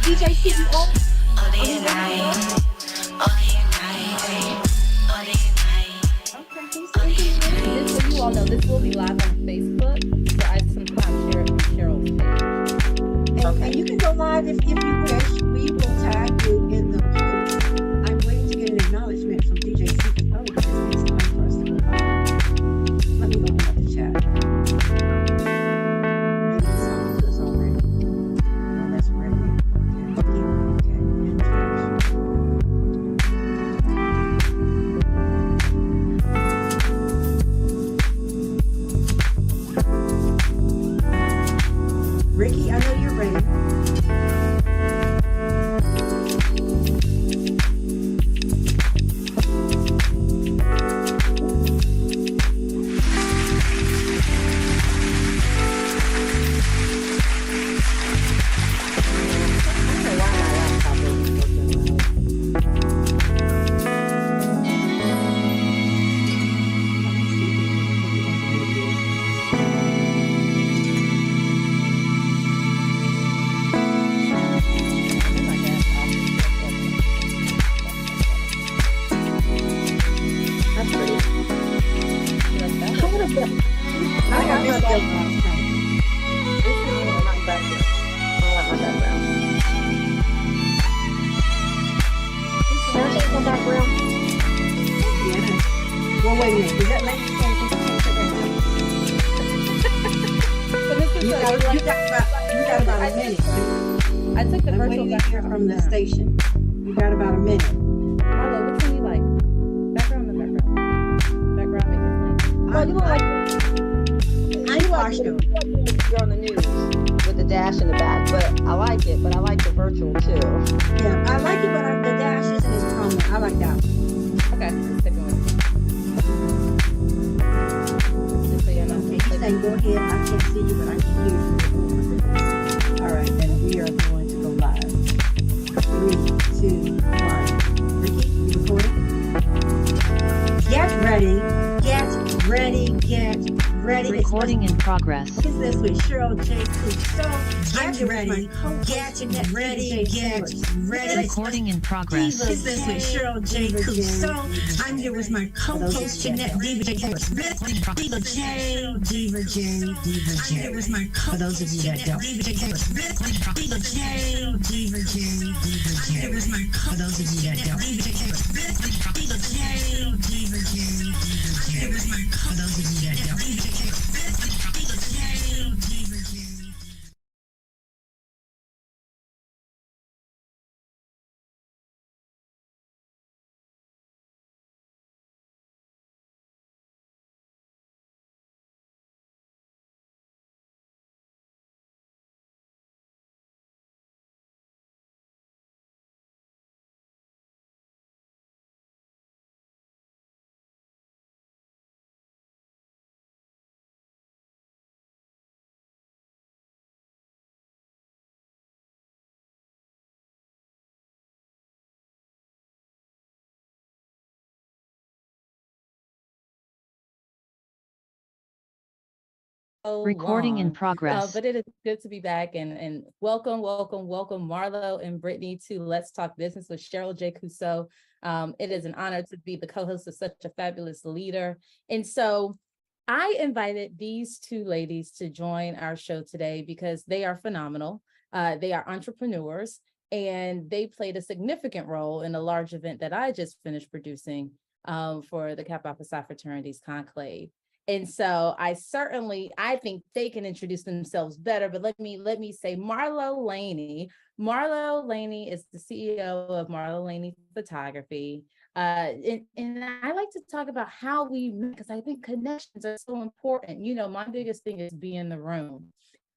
DJ CEO. Just so you all know, this will be live on Facebook. So I sometimes share it with Cheryl's page. And you can go live if you wish. We will tag you in the post. I'm waiting to get an acknowledgement from DJ CEO because it's time for us to go live. Let me open up the chat. Maybe the sound is already. No, that's ready. Ricky, I know you're ready. From the station. You got about a minute. Marlo, which one you like? Background or background? Background makes it Well, you look like I'm partial. you're on the news with the dash in the back, but I like it. But I like the virtual too. Yeah, I like it, but the dash isn't as prominent. I like that one. Okay, let's take one. Just so you know. Okay, you say go ahead. I can't see you, but I can hear you. All right, then we are going to go live. 3, 2, 1. Ricky, you recording? Get ready. Get ready. Get ready. Recording in progress. What is this with Cheryl J. Cousteau? Get ready. Get ready. Get ready. Recording in progress. What is this with Cheryl J. Cousteau? I'm here with my co-host Jeanette Diva J. Diva J. Diva J. Diva J. I'm here with my co-host. For those of you that don't. Diva J. Diva J. Diva J. Diva J. I'm here with my co-host. For those of you that don't. Diva J. Diva J. Diva J. Diva J. I'm here with my co-host. For those of you that don't. Diva J. Diva J. Diva J. Recording in progress. But it is good to be back and welcome Marlo and Brittany to Let's Talk Business with Cheryl J. Cousteau. It is an honor to be the co-host of such a fabulous leader. And so I invited these two ladies to join our show today because they are phenomenal. They are entrepreneurs and they played a significant role in a large event that I just finished producing for the Kappa Alpha Psi Fraternity's Conclave. And so I think they can introduce themselves better, but let me say Marlo Laney. Marlo Laney is the CEO of Marlo Laney Photography. And I like to talk about how we met because I think connections are so important. You know, my biggest thing is be in the room.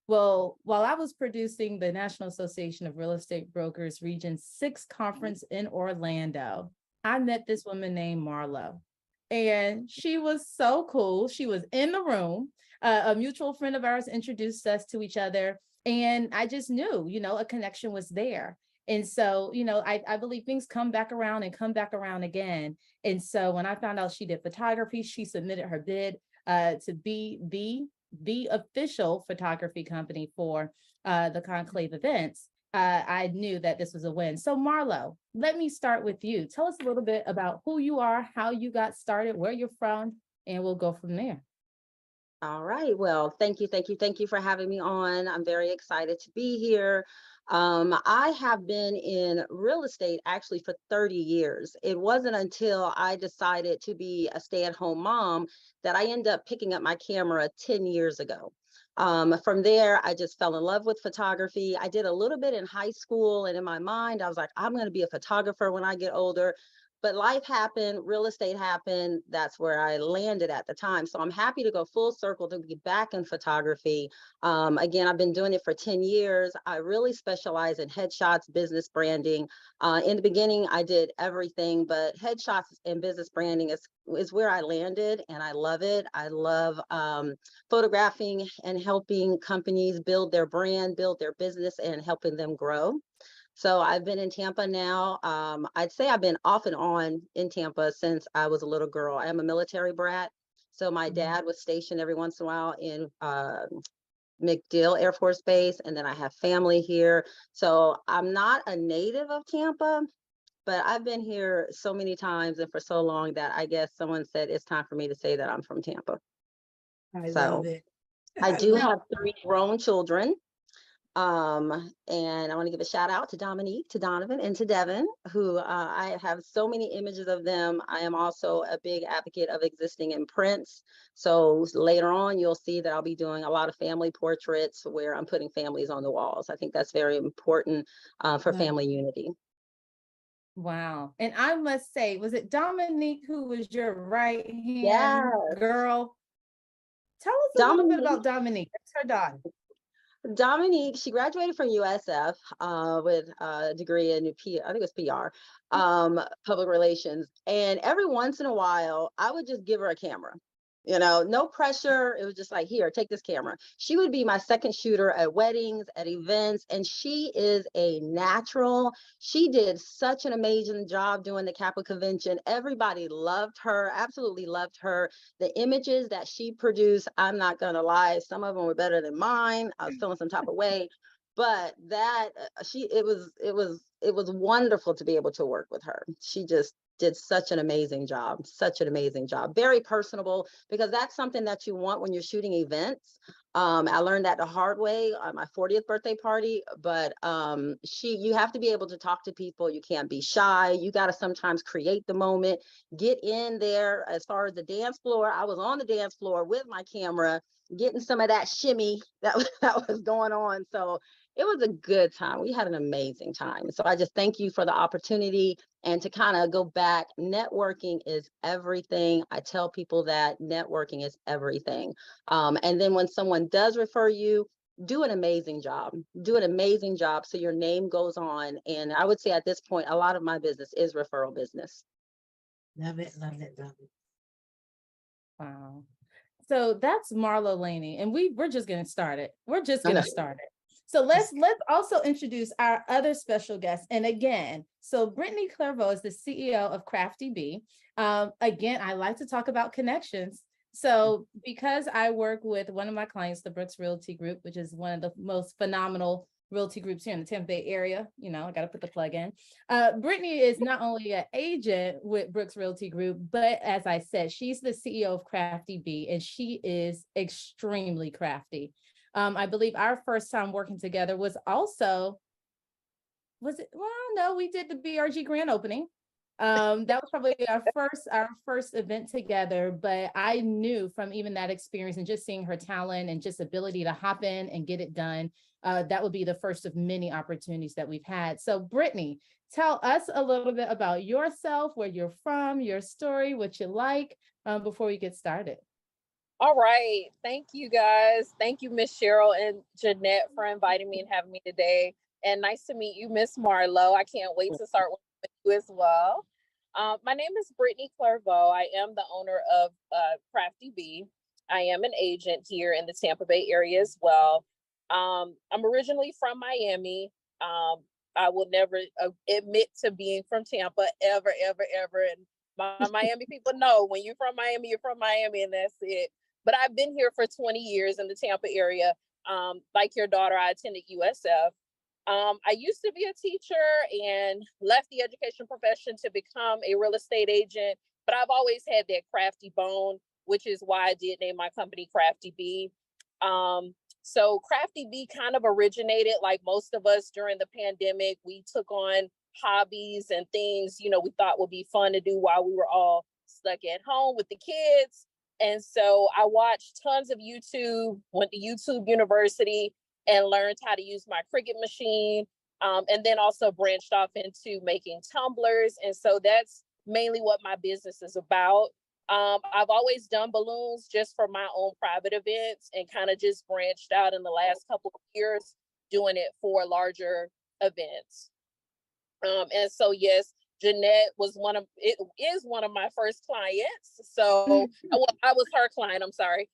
Well, while I was producing the National Association of Real Estate Brokers Region 6 conference in Orlando, I met this woman named Marlo. And she was so cool. She was in the room. A mutual friend of ours introduced us to each other. And I just knew, a connection was there. And so, I believe things come back around and come back around again. And so when I found out she did photography, she submitted her bid to be the the official photography company for the Conclave events, I knew that this was a win. So Marlo, let me start with you. Tell us a little bit about who you are, how you got started, where you're from, and we'll go from there. All right. Well, thank you for having me on. I'm very excited to be here. I have been in real estate actually for 30 years. It wasn't until I decided to be a stay-at-home mom that I ended up picking up my camera 10 years ago. From there, I just fell in love with photography. I did a little bit in high school, and in my mind, I was like, I'm going to be a photographer when I get older. But life happened, real estate happened. That's where I landed at the time. So I'm happy to go full circle to be back in photography. Again, I've been doing it for 10 years. I really specialize in headshots, business branding. In the beginning, I did everything, but headshots and business branding is where I landed, and I love it. I love photographing and helping companies build their brand, build their business, and helping them grow. So I've been in Tampa now. I'd say I've been off and on in Tampa since I was a little girl. I am a military brat. So my dad was stationed every once in a while in MacDill Air Force Base, and then I have family here. So I'm not a native of Tampa, but I've been here so many times and for so long that I guess someone said it's time for me to say that I'm from Tampa. I So love it. I I do love have 3 grown children. And I want to give a shout out to Dominique, to Donovan, and to Devin, who I have so many images of them. I am also a big advocate of existing in prints. So later on, you'll see that I'll be doing a lot of family portraits where I'm putting families on the walls. I think that's very important for family unity. Wow. And I must say, was it Dominique who was your right Yeah, hand girl? Tell us a little bit Dominique. about Dominique. That's her daughter. Dominique, she graduated from USF with a degree in I think it was PR, public relations. And every once in a while, I would just give her a camera. No pressure. It was just like, here, take this camera. She would be my second shooter at weddings, at events, and she is a natural. She did such an amazing job doing the Kappa convention. Everybody loved her, absolutely loved her. The images that she produced, I'm not gonna lie, some of them were better than mine. I was feeling some type of way, but that it was wonderful to be able to work with her. She just did such an amazing job, very personable, because that's something that you want when you're shooting events. I learned that the hard way on my 40th birthday party, but you have to be able to talk to people. You can't be shy. You got to sometimes create the moment, get in there. As far as the dance floor, I was on the dance floor with my camera, getting some of that shimmy that was going on. So it was a good time. We had an amazing time. So I just thank you for the opportunity. And to kind of go back, networking is everything. I tell people that networking is everything. And then when someone does refer you, do an amazing job. Do an amazing job so your name goes on. And I would say at this point, a lot of my business is referral business. Love it, love it, love it. Wow. So that's Marlo Laney, and we're just getting started. We're just getting started. So let's also introduce our other special guest. And again, so Brittany Clairvaux is the CEO of Crafty Bee. Again, I like to talk about connections. So because I work with one of my clients, the Brooks Realty Group, which is one of the most phenomenal realty groups here in the Tampa Bay area, I got to put the plug in. Brittany is not only an agent with Brooks Realty Group, but as I said, she's the CEO of Crafty Bee, and she is extremely crafty. I believe our first time working together we did the BRG grand opening. That was probably our first event together, but I knew from even that experience and just seeing her talent and just ability to hop in and get it done, that would be the first of many opportunities that we've had. So Brittany, tell us a little bit about yourself, where you're from, your story, what you like, before we get started. All right. Thank you, guys. Thank you, Miss Cheryl and Jeanette, for inviting me and having me today. And nice to meet you, Miss Marlo. I can't wait to start with you as well. My name is Brittany Clairvaux. I am the owner of Crafty Bee. I am an agent here in the Tampa Bay area as well. I'm originally from Miami. I will never admit to being from Tampa ever, ever, ever. And my Miami people know when you're from Miami, and that's it. but I've been here for 20 years in the Tampa area. Like your daughter, I attended USF. I used to be a teacher and left the education profession to become a real estate agent, but I've always had that crafty bone, which is why I did name my company Crafty Bee. So Crafty Bee kind of originated, like most of us during the pandemic. We took on hobbies and things, we thought would be fun to do while we were all stuck at home with the kids. And so I watched tons of YouTube, went to YouTube University and learned how to use my Cricut machine. And then also branched off into making tumblers. And so that's mainly what my business is about. I've always done balloons just for my own private events and kind of just branched out in the last couple of years doing it for larger events. And so, yes, Jeanette is one of my first clients. So I was her client, I'm sorry.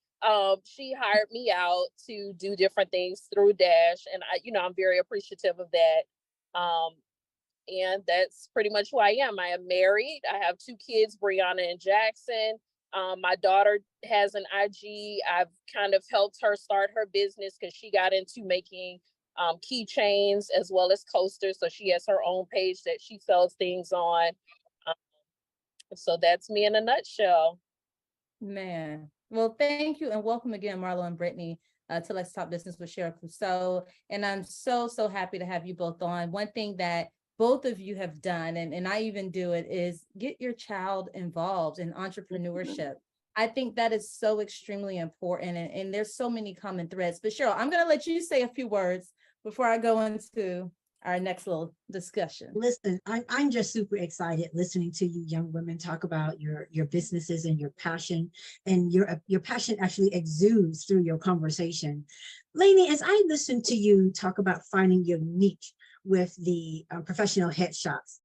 She hired me out to do different things through Dash. And I'm very appreciative of that. And that's pretty much who I am. I am married. I have 2 kids, Brianna and Jackson. My daughter has an IG. I've kind of helped her start her business because she got into making keychains as well as coasters. So she has her own page that she sells things on. So that's me in a nutshell. Man, well, thank you and welcome again, Marlo and Brittany, to Let's Talk Business with Cheryl Clouseau. And I'm so happy to have you both on. One thing that both of you have done, and I even do it, is get your child involved in entrepreneurship. I think that is so extremely important, and there's so many common threads. But Cheryl, I'm going to let you say a few words before I go into our next little discussion. Listen, I'm just super excited listening to you young women talk about your businesses and your passion, and your passion actually exudes through your conversation. Lainey, as I listen to you talk about finding your niche with the professional headshots,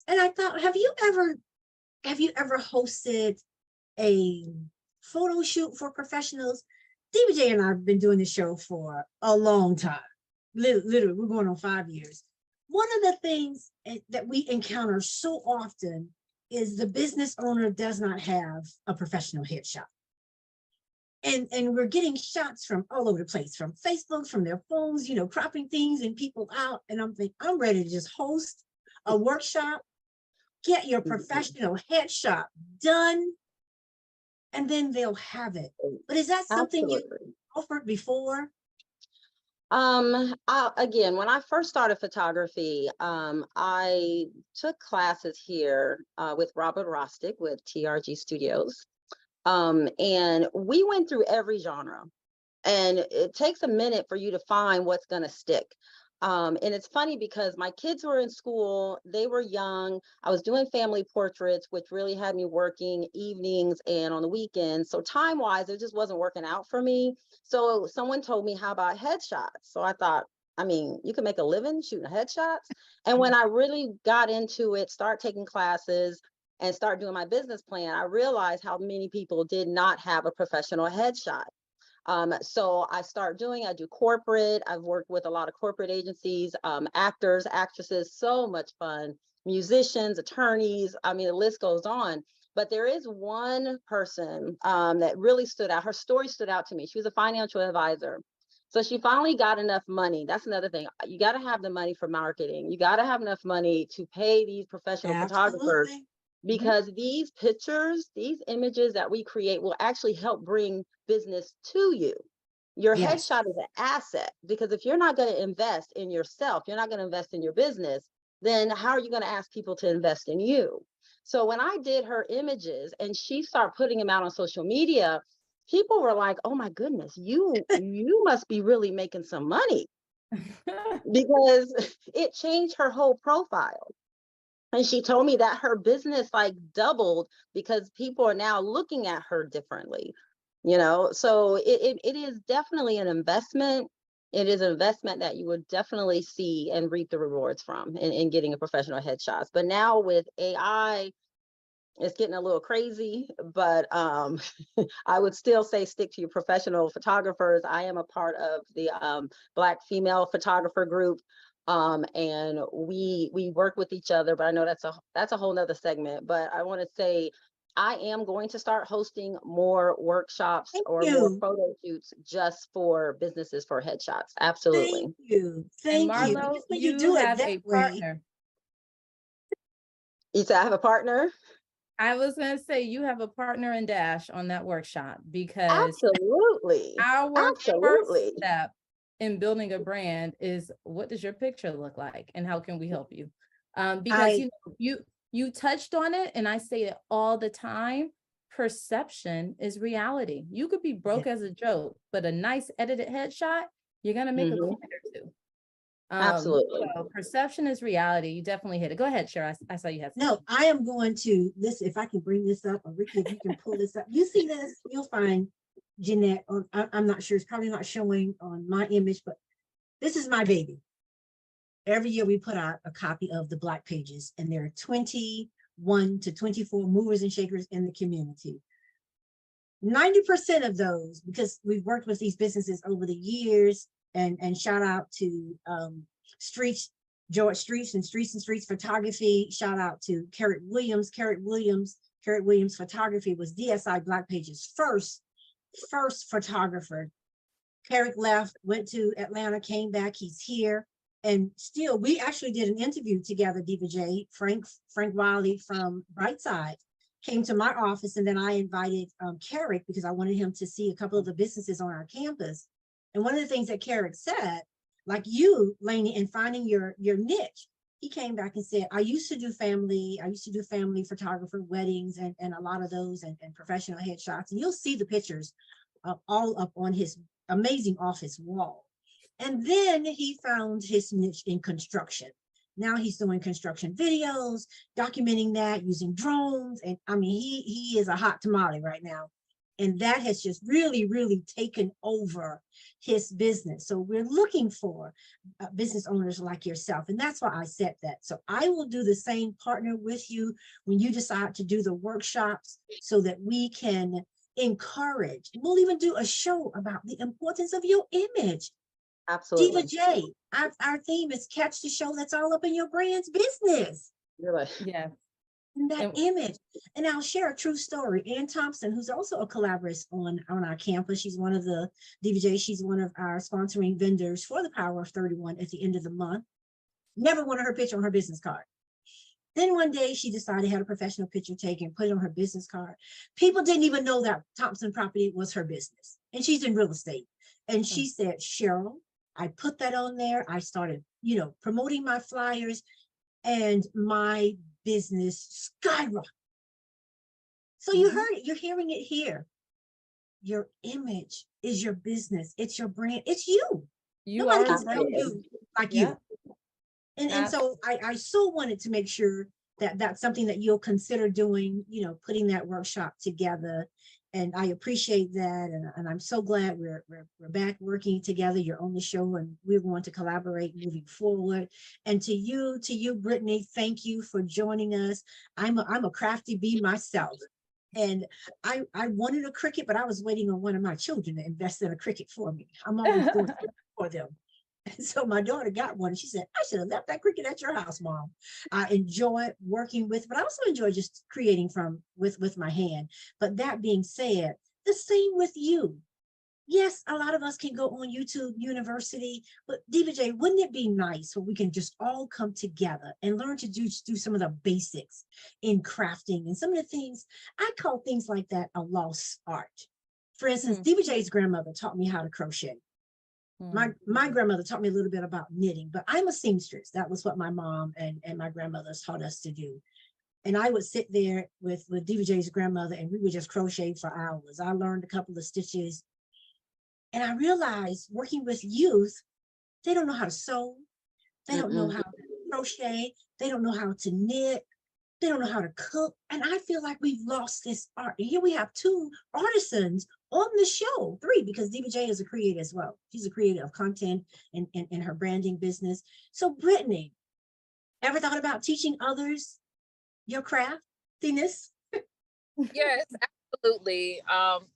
and I thought, have you ever hosted a photo shoot for professionals? DBJ and I have been doing this show for a long time. Literally, we're going on 5 years. One of the things that we encounter so often is the business owner does not have a professional headshot. And we're getting shots from all over the place, from Facebook, from their phones, cropping things and people out. And I'm thinking, I'm ready to just host a workshop, get your professional headshot done, and then they'll have it. But is that something you offered before? Again, when I first started photography, I took classes here with Robert Rostick with TRG Studios. And we went through every genre, and it takes a minute for you to find what's going to stick. And it's funny because my kids were in school, they were young. I was doing family portraits, which really had me working evenings and on the weekends. So time-wise, it just wasn't working out for me. So someone told me, how about headshots? So I thought, you can make a living shooting headshots. And when I really got into it, start taking classes and start doing my business plan, I realized how many people did not have a professional headshot. So I do corporate. I've worked with a lot of corporate agencies, actors, actresses, so much fun, musicians, attorneys. The list goes on. But there is one person that really stood out. Her story stood out to me. She was a financial advisor. So she finally got enough money. That's another thing. You got to have the money for marketing. You got to have enough money to pay these professional photographers, because these pictures, these images that we create will actually help bring business to you. Your headshot is an asset, because if you're not going to invest in yourself, you're not going to invest in your business, then how are you going to ask people to invest in you? So when I did her images and she started putting them out on social media, people were like, oh my goodness, you must be really making some money, because it changed her whole profile. And she told me that her business doubled because people are now looking at her differently, so it is definitely an investment. It is an investment that you would definitely see and reap the rewards from in getting a professional headshots. But now with AI, it's getting a little crazy, but I would still say stick to your professional photographers. I am a part of the Black female photographer group. And we work with each other, but I know that's a whole nother segment. But I want to say I am going to start hosting more workshops Thank or more you. photo shoots just for businesses for headshots. Thank Absolutely. you. And Thank you. Marlo, Because when you you do it have that a way, partner. You said I have a partner? I was going to say you have a partner in Dash on that workshop, because Absolutely. our first Absolutely. step in building a brand is, what does your picture look like and how can we help you? Because you touched on it, and I say it all the time. Perception is reality. You could be broke as a joke, but a nice edited headshot, you're gonna make a Mhm. coin or two. Absolutely. So perception is reality. You definitely hit it. Go ahead, Cheryl. I saw you had something. no, I am going to listen. If I can bring this up, or Ricky, if you can pull this up, you see this, you'll find Jeanette. Or I'm not sure. It's probably not showing on my image, but this is my baby. Every year we put out a copy of the Black Pages, and there are 21 to 24 movers and shakers in the community. 90% of those, because we've worked with these businesses over the years, and shout out to George Streets and Streets Photography. Shout out to Carrot Williams. Carrot Williams Photography was DSI Black Pages first photographer. Carrick left, went to Atlanta, came back, he's here. And still, we actually did an interview together, Diva J. Frank Wiley from Brightside came to my office, and then I invited Carrick because I wanted him to see a couple of the businesses on our campus. And one of the things that Carrick said, like you, Lainey, in finding your niche, he came back and said, I used to do family photographer weddings and a lot of those, and professional headshots. And you'll see the pictures all up on his amazing office wall. And then he found his niche in construction. Now he's doing construction videos, documenting that using drones. And I mean, he is a hot tamale right now. And that has just really, really taken over his business. So we're looking for business owners like yourself. And that's why I said that. So I will do the same, partner with you when you decide to do the workshops, so that we can encourage. We'll even do a show about the importance of your image. Absolutely. Diva J, our theme is catch the show that's all up in your brand's business. You're right. Yeah. And that And- image. And I'll share a true story. Ann Thompson, who's also a collaborator on our campus, she's one of the Diva J, she's one of our sponsoring vendors for the Power of 31 at the end of the month. Never wanted her picture on her business card. Then one day she decided to have a professional picture taken, put it on her business card. People didn't even know that Thompson Property was her business. And she's in real estate. And she said, Cheryl, I put that on there. I started, promoting my flyers, and my business skyrocketed. So you heard it, you're hearing it here. Your image is your business. It's your brand. It's you. Nobody can sell you like you. And so I so wanted to make sure that that's something that you'll consider doing, putting that workshop together. And I appreciate that. And I'm so glad we're back working together. You're on the show, and we're going to collaborate moving forward. And to you, Brittany, thank you for joining us. I'm a crafty bee myself. And I wanted a Cricut, but I was waiting on one of my children to invest in a Cricut for me. I'm always doing something for them. And so my daughter got one. And she said, I should have left that Cricut at your house, Mom. I enjoy working with, but I also enjoy just creating with my hand. But that being said, the same with you. Yes, a lot of us can go on YouTube University, but Diva J, wouldn't it be nice where we can just all come together and learn to do some of the basics in crafting and some of the things, I call things like that a lost art. For instance, Diva J's grandmother taught me how to crochet. My grandmother taught me a little bit about knitting, but I'm a seamstress. That was what my mom and my grandmothers taught us to do. And I would sit there with Diva J's grandmother, and we would just crochet for hours. I learned a couple of stitches. And I realized working with youth, they don't know how to sew. They don't know how to crochet. They don't know how to knit. They don't know how to cook. And I feel like we've lost this art. And here we have 2 artisans on the show, 3, because Diva J is a creator as well. She's a creator of content in her branding business. So Brittany, ever thought about teaching others your craftiness? Yes, absolutely.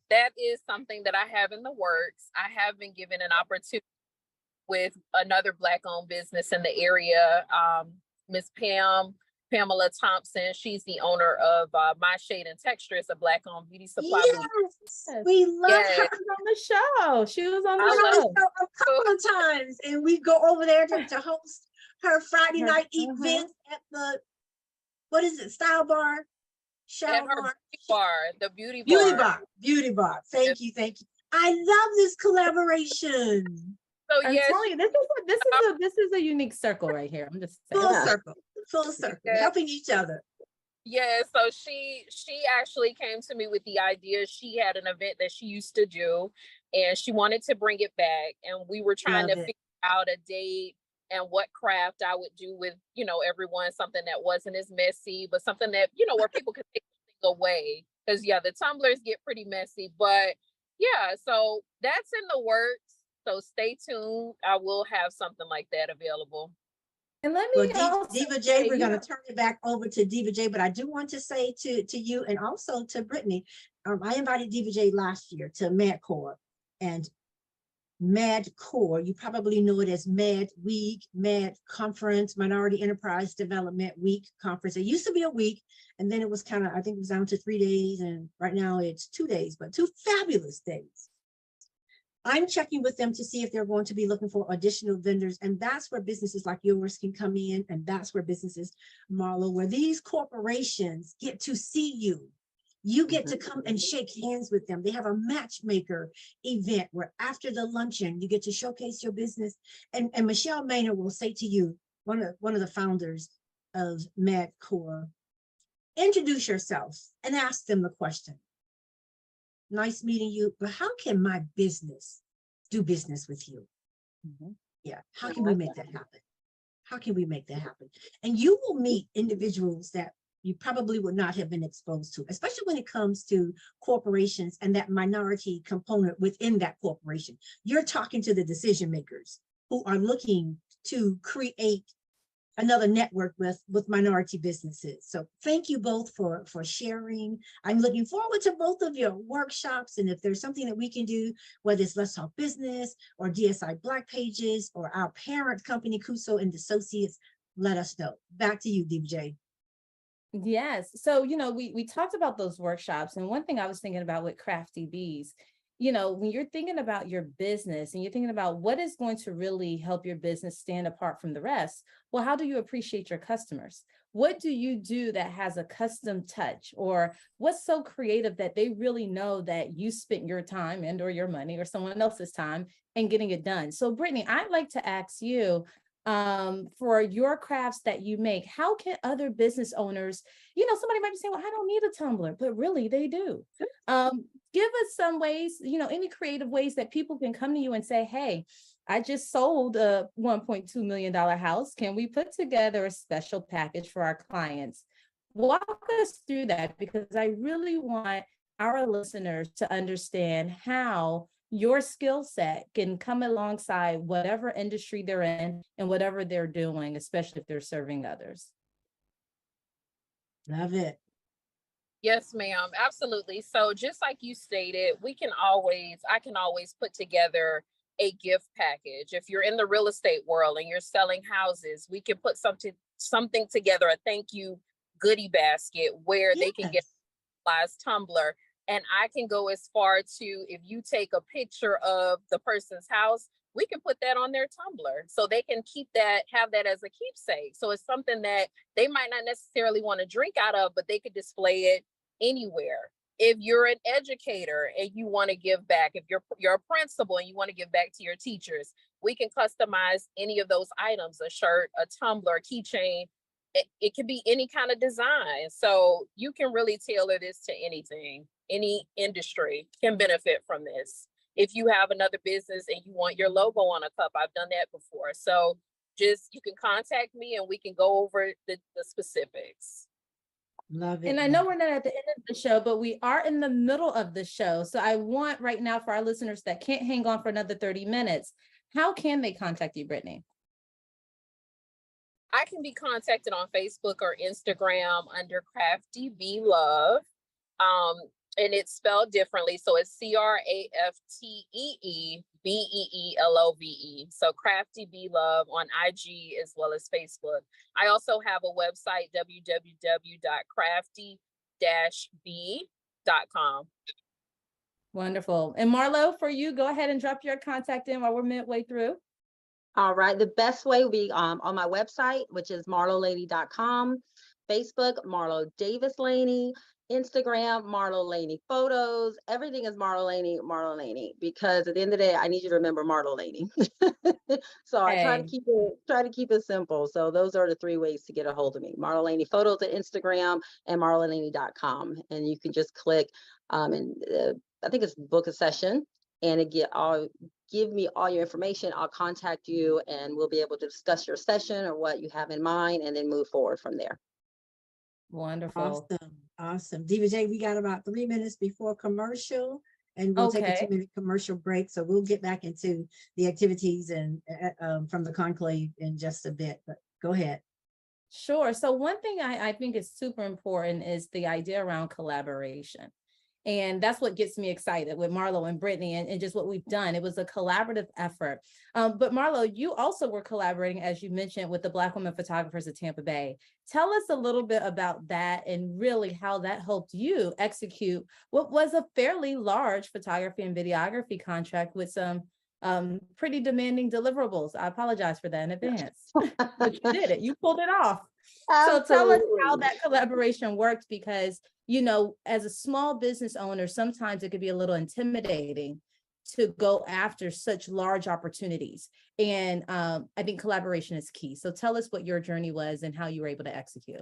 That is something that I have in the works. I have been given an opportunity with another Black-owned business in the area, Miss Pam Pamela Thompson. She's the owner of My Shade and Texture. It's a Black-owned beauty supply boutique. Yes, we love Yes. her. On the show. She was on I the love show. A couple of times, and we go over there to host her Friday Her- night event at the, what is it, Style Bar? At Shower her Bar? the beauty Beauty bar. Thank you. I love this collaboration. So I'm yes, telling you, this is a unique circle right here. I'm just saying. Full circle, Yeah. helping each other. yeah. So she actually came to me with the idea. She had an event that she used to do, and she wanted to bring it back. And we were trying Love to it. figure out a date and what craft I would do with, everyone, something that wasn't as messy, but something that, where people could take something away. Because the tumblers get pretty messy, but yeah, so that's in the works. So stay tuned. I will have something like that available. And let Well, me also Diva J, say, we're you going know- to turn it back over to Diva J, but I do want to say to you and also to Brittany, I invited Diva J last year to MadCore, and MadCore, you probably know it as Mad Week, Mad Conference, Minority Enterprise Development Week Conference. It used to be a week, and then it was kind of, I think it was down to 3 days, and right now it's 2 days, but 2 fabulous days. I'm checking with them to see if they're going to be looking for additional vendors. And that's where businesses like yours can come in. And that's where businesses, Marlo, where these corporations get to see you. You get to come and shake hands with them. They have a matchmaker event where after the luncheon, you get to showcase your business. And Michelle Maynard will say to you, one of the founders of MadCore, introduce yourself and ask them the question. Nice meeting you, but how can my business do business with you? Yeah, how can we make that happen? How can we make that happen? And you will meet individuals that you probably would not have been exposed to, especially when it comes to corporations and that minority component within that corporation. You're talking to the decision makers who are looking to create another network with minority businesses. So thank you both for sharing. I'm looking forward to both of your workshops. And if there's something that we can do, whether it's Let's Talk Business or DSI Black Pages or our parent company, Kuso and Associates, let us know. Back to you, DJ. Yes. So, we talked about those workshops. And one thing I was thinking about with Crafty Bees, when you're thinking about your business and you're thinking about what is going to really help your business stand apart from the rest, well, how do you appreciate your customers? What do you do that has a custom touch, or what's so creative that they really know that you spent your time and or your money or someone else's time and getting it done? So Brittany, I'd like to ask you, for your crafts that you make, how can other business owners, somebody might be saying, well, I don't need a tumbler, but really they do. Give us some ways, any creative ways that people can come to you and say, hey, I just sold a $1.2 million house. Can we put together a special package for our clients? Walk us through that, because I really want our listeners to understand how your skill set can come alongside whatever industry they're in and whatever they're doing, especially if they're serving others. Love it. Yes, ma'am. Absolutely. So just like you stated, I can always put together a gift package. If you're in the real estate world and you're selling houses, we can put something together, a thank you goodie basket where they can get a personalized tumbler. And I can go as far to, if you take a picture of the person's house, we can put that on their tumbler so they can have that as a keepsake. So it's something that they might not necessarily want to drink out of, but they could display it anywhere. If you're an educator and you want to give back, if you're a principal and you want to give back to your teachers, we can customize any of those items, a shirt, a tumbler, a keychain. It can be any kind of design. So you can really tailor this to anything. Any industry can benefit from this. If you have another business and you want your logo on a cup, I've done that before. So you can contact me and we can go over the specifics. Love it. And I know we're not at the end of the show, but we are in the middle of the show. So I want right now, for our listeners that can't hang on for another 30 minutes, how can they contact you, Brittany? I can be contacted on Facebook or Instagram under Crafty Bee Love. and it's spelled differently. So it's CRAFTEEBEELOVE. So Crafty Bee Love on IG as well as Facebook. I also have a website, www.crafty-bee.com. Wonderful. And Marlo, for you, go ahead and drop your contact in while we're midway through. All right. The best way will be on my website, which is marlolady.com, Facebook, Marlo Davis Laney, Instagram, Marlo Laney Photos. Everything is Marlo Laney, because at the end of the day, I need you to remember Marlo Laney. So I try to keep it simple. So those are the three ways to get a hold of me: Marlo Laney Photos at Instagram and marlolaney.com. And you can just click and I think it's book a session, and give me all your information. I'll contact you and we'll be able to discuss your session or what you have in mind, and then move forward from there. Wonderful. Awesome. Diva J, we got about 3 minutes before commercial, and we'll take a 2-minute commercial break. So we'll get back into the activities and from the conclave in just a bit, but go ahead. Sure. So one thing I think is super important is the idea around collaboration. And that's what gets me excited with Marlo and Brittany and just what we've done. It was a collaborative effort. But Marlo, you also were collaborating, as you mentioned, with the Black women photographers of Tampa Bay. Tell us a little bit about that and really how that helped you execute what was a fairly large photography and videography contract with some pretty demanding deliverables. I apologize for that in advance, but you did it. You pulled it off. Absolutely. So tell us how that collaboration worked, because, you know, as a small business owner, sometimes it could be a little intimidating to go after such large opportunities. And I think collaboration is key. So tell us what your journey was and how you were able to execute.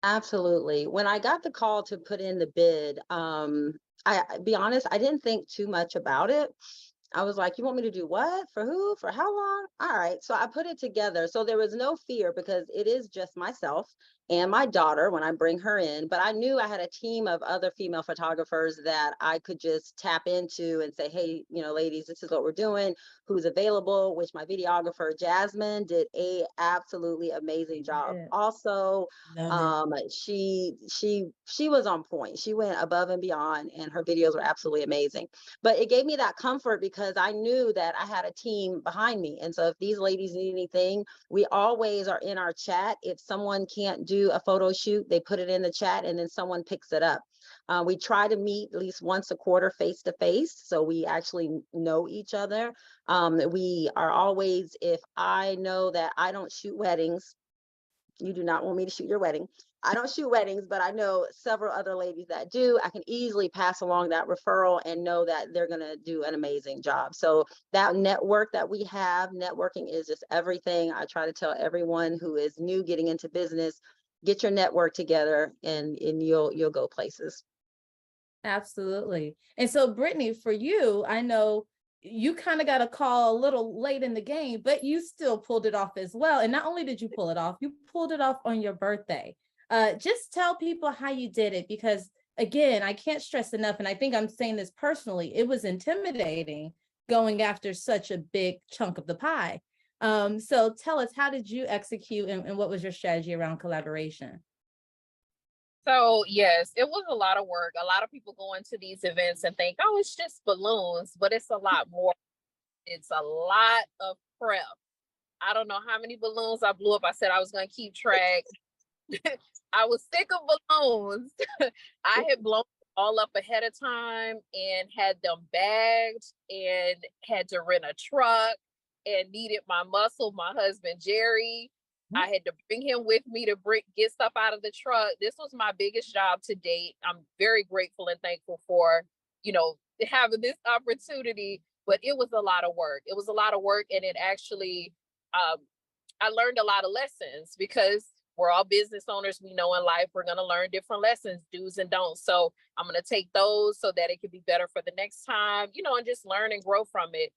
Absolutely. When I got the call to put in the bid, be honest, I didn't think too much about it. I was like, you want me to do what? For who? For how long? All right. So I put it together. So there was no fear, because it is just myself and my daughter when I bring her in. But I knew I had a team of other female photographers that I could just tap into and say, hey, you know, ladies, this is what we're doing. Who's available? Which my videographer, Jasmine, did a absolutely amazing job. Yeah. Also, she was on point. She went above and beyond, and her videos were absolutely amazing. But it gave me that comfort because I knew that I had a team behind me. And so if these ladies need anything, we always are in our chat. If someone can't do a photo shoot, they put it in the chat and then someone picks it up. We try to meet at least once a quarter face to face, so we actually know each other. We are always, if I know that I don't shoot weddings, you do not want me to shoot your wedding. I don't shoot weddings, but I know several other ladies that do. I can easily pass along that referral and know that they're going to do an amazing job. So that network that we have, networking is just everything. I try to tell everyone who is new getting into business, get your network together and you'll go places. Absolutely. And so Brittany, for you, I know you kind of got a call a little late in the game, but you still pulled it off as well. And not only did you pull it off, you pulled it off on your birthday. Just tell people how you did it, because again, I can't stress enough, and I think I'm saying this personally, it was intimidating going after such a big chunk of the pie. So tell us, how did you execute and what was your strategy around collaboration? So yes, it was a lot of work. A lot of people go into these events and think, oh, it's just balloons, but it's a lot more. It's a lot of prep. I don't know how many balloons I blew up. I said I was going to keep track. I was sick of balloons. I had blown all up ahead of time and had them bagged and had to rent a truck and needed my muscle, my husband, Jerry. I had to bring him with me to get stuff out of the truck. This was my biggest job to date. I'm very grateful and thankful for, you know, having this opportunity, but it was a lot of work. It was a lot of work. And it actually, I learned a lot of lessons, because we're all business owners. We know in life, we're going to learn different lessons, do's and don'ts. So I'm going to take those so that it can be better for the next time, you know, and just learn and grow from it.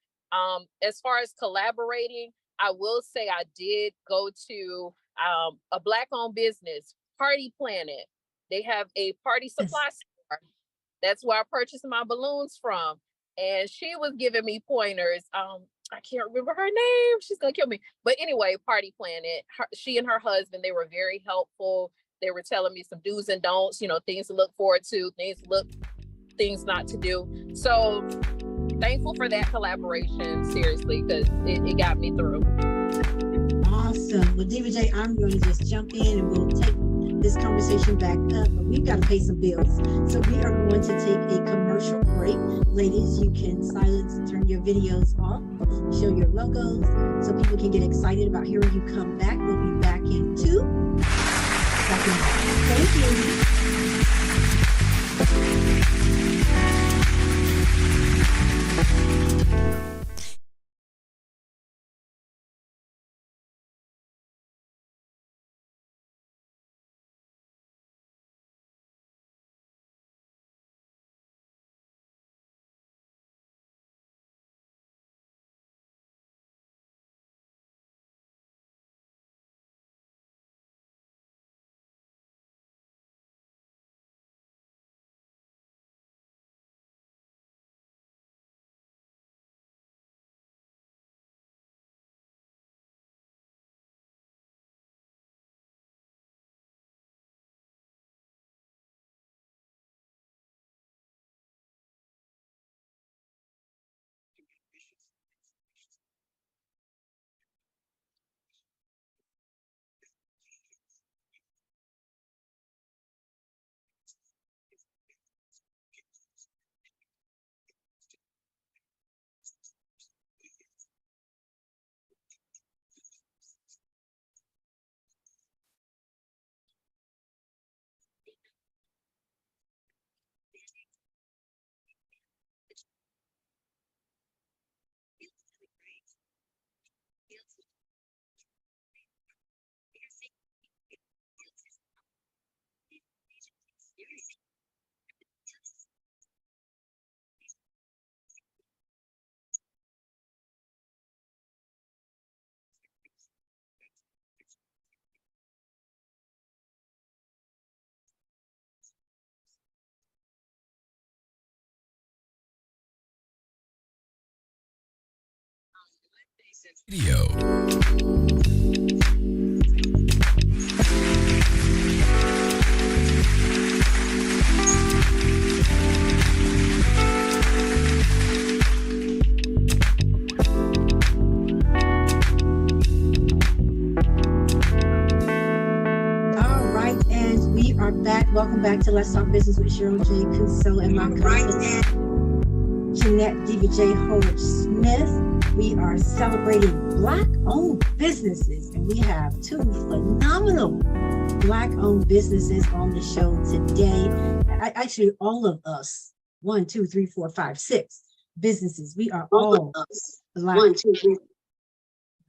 As far as collaborating, I will say I did go to a Black-owned business, Party Planet. They have a party supply store. That's where I purchased my balloons from. And she was giving me pointers. I can't remember her name. She's going to kill me. But anyway, Party Planet, she and her husband, they were very helpful. They were telling me some do's and don'ts, you know, things to look forward to, things to look things not to do. So thankful for that collaboration, seriously, because it got me through. Awesome. Well, Diva J, I'm going to just jump in and we'll take this conversation back up, but we've got to pay some bills. So we are going to take a commercial break. Ladies, you can silence and turn your videos off, show your logos so people can get excited about hearing you come back. We'll be back in 2 seconds. Thank you. Radio. Back. Welcome back to Let's Talk Business with Cheryl J. Kuso and my co-host Jeanette Diva J. Howard Smith. We are celebrating Black-owned businesses, and we have 2 phenomenal Black-owned businesses on the show today. Actually, all of us, 1, 2, 3, 4, 5, 6 businesses. We are all Black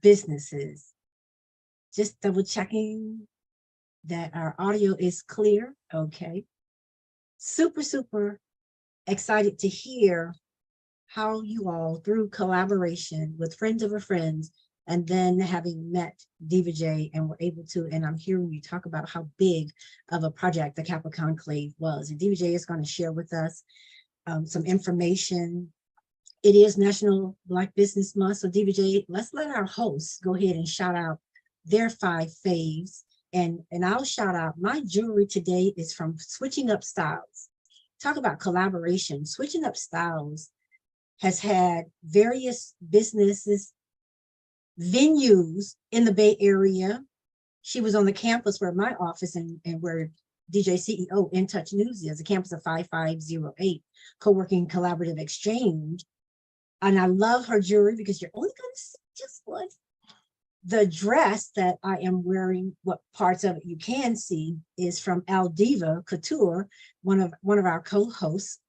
businesses. Just double checking that our audio is clear. Okay. Super excited to hear how you all, through collaboration with friends of a friends, and then having met Diva J and were able to, and I'm hearing you talk about how big of a project the Kappa Conclave was. And Diva J is going to share with us some information. It is National Black Business Month. So Diva J, let's let our hosts go ahead and shout out their 5 faves. And I'll shout out, my jewelry today is from Switching Up Styles. Talk about collaboration. Switching Up Styles has had various businesses, venues in the Bay Area. She was on the campus where my office and where DJ CEO Ntouch News is, a campus of 5508, co-working collaborative exchange. And I love her jewelry because you're only going to see just one. The dress that I am wearing, what parts of it you can see, is from Aldiva Couture, one of our co-hosts.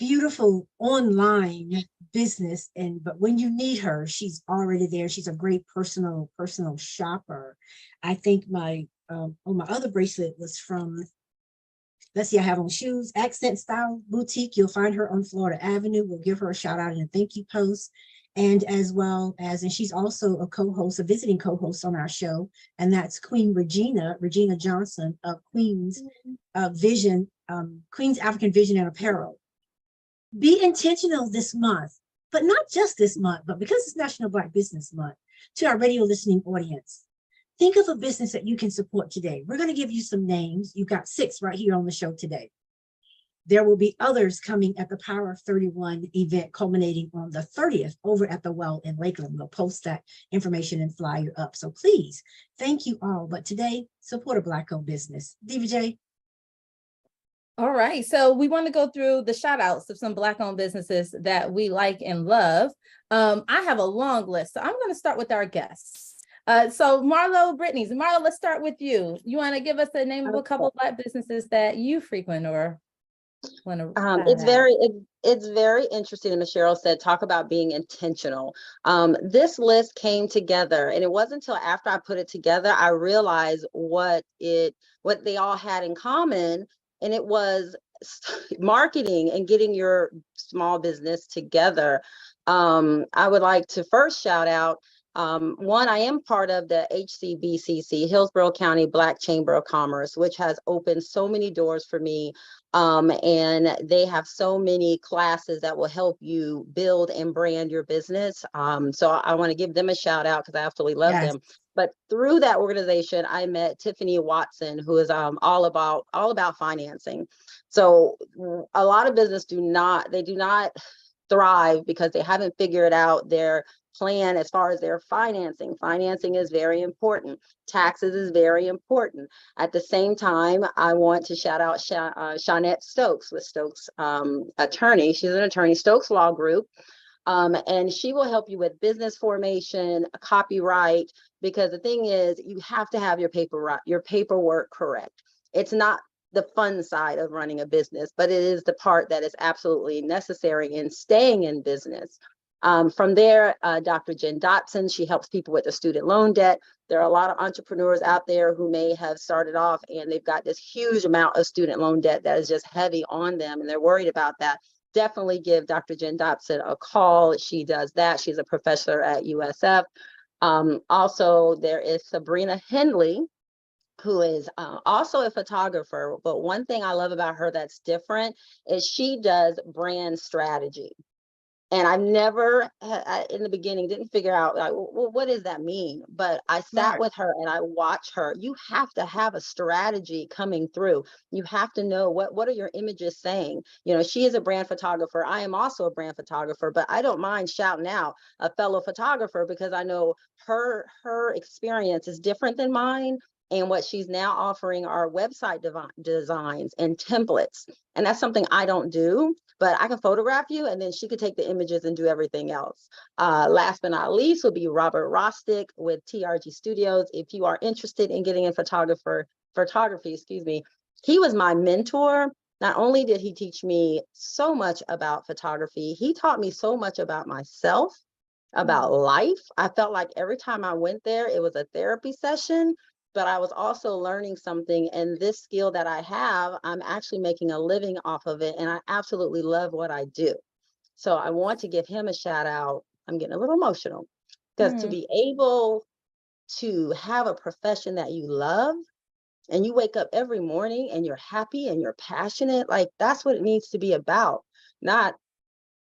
Beautiful online business, but when you need her, she's already there. She's a great personal shopper. I think my other bracelet was from, let's see, I have on shoes, Accent Style Boutique. You'll find her on Florida Avenue. We'll give her a shout out in a thank you post. And as well as, and she's also a co-host, a visiting co-host on our show, and that's Queen Regina Johnson of Queen's Vision, Queen's African Vision and Apparel. Be intentional this month, but not just this month, but because it's National Black Business Month, to our radio listening audience. Think of a business that you can support today. We're going to give you some names. You've got 6 right here on the show today. There will be others coming at the Power of 31 event culminating on the 30th over at the Well in Lakeland. We'll post that information and flyer up. So please, thank you all. But today, support a Black-owned business. Diva J. All right, so we want to go through the shout outs of some Black-owned businesses that we like and love. I have a long list, so I'm going to start with our guests. So Marlo, Brittany, Marlo, let's start with you. You want to give us the name of a couple of Black businesses that you frequent or want to? It's very interesting. And Ms. Cheryl said, talk about being intentional. This list came together, and it wasn't until after I put it together I realized what they all had in common, and it was marketing and getting your small business together. I would like to first shout out. One, I am part of the HCBCC, Hillsborough County Black Chamber of Commerce, which has opened so many doors for me. And they have so many classes that will help you build and brand your business. So I want to give them a shout out because I absolutely love them. But through that organization, I met Tiffany Watson, who is all about financing. So a lot of business do not thrive because they haven't figured out their plan as far as their financing. Financing is very important. Taxes is very important. At the same time, I want to shout out Shawnette Stokes with Stokes Attorney. She's an attorney, Stokes Law Group. And she will help you with business formation, copyright, because the thing is, you have to have your paperwork correct. It's not the fun side of running a business, but it is the part that is absolutely necessary in staying in business. From there, Dr. Jen Dotson, she helps people with the student loan debt. There are a lot of entrepreneurs out there who may have started off and they've got this huge amount of student loan debt that is just heavy on them and they're worried about that. Definitely give Dr. Jen Dotson a call. She does that. She's a professor at USF. Also, there is Sabrina Henley, who is also a photographer. But one thing I love about her that's different is she does brand strategy. And I've never, in the beginning, didn't figure out, like, well, what does that mean? But I sat with her and I watched her. You have to have a strategy coming through. You have to know what are your images saying? You know, she is a brand photographer. I am also a brand photographer, but I don't mind shouting out a fellow photographer because I know her experience is different than mine. And what she's now offering are website designs and templates. And that's something I don't do, but I can photograph you and then she could take the images and do everything else. Last but not least will be Robert Rostick with TRG Studios. If you are interested in getting in photography, he was my mentor. Not only did he teach me so much about photography, he taught me so much about myself, about life. I felt like every time I went there, it was a therapy session. But I was also learning something, and this skill that I have, I'm actually making a living off of it, and I absolutely love what I do. So I want to give him a shout out. I'm getting a little emotional because to be able to have a profession that you love and you wake up every morning and you're happy and you're passionate, like that's what it needs to be about, not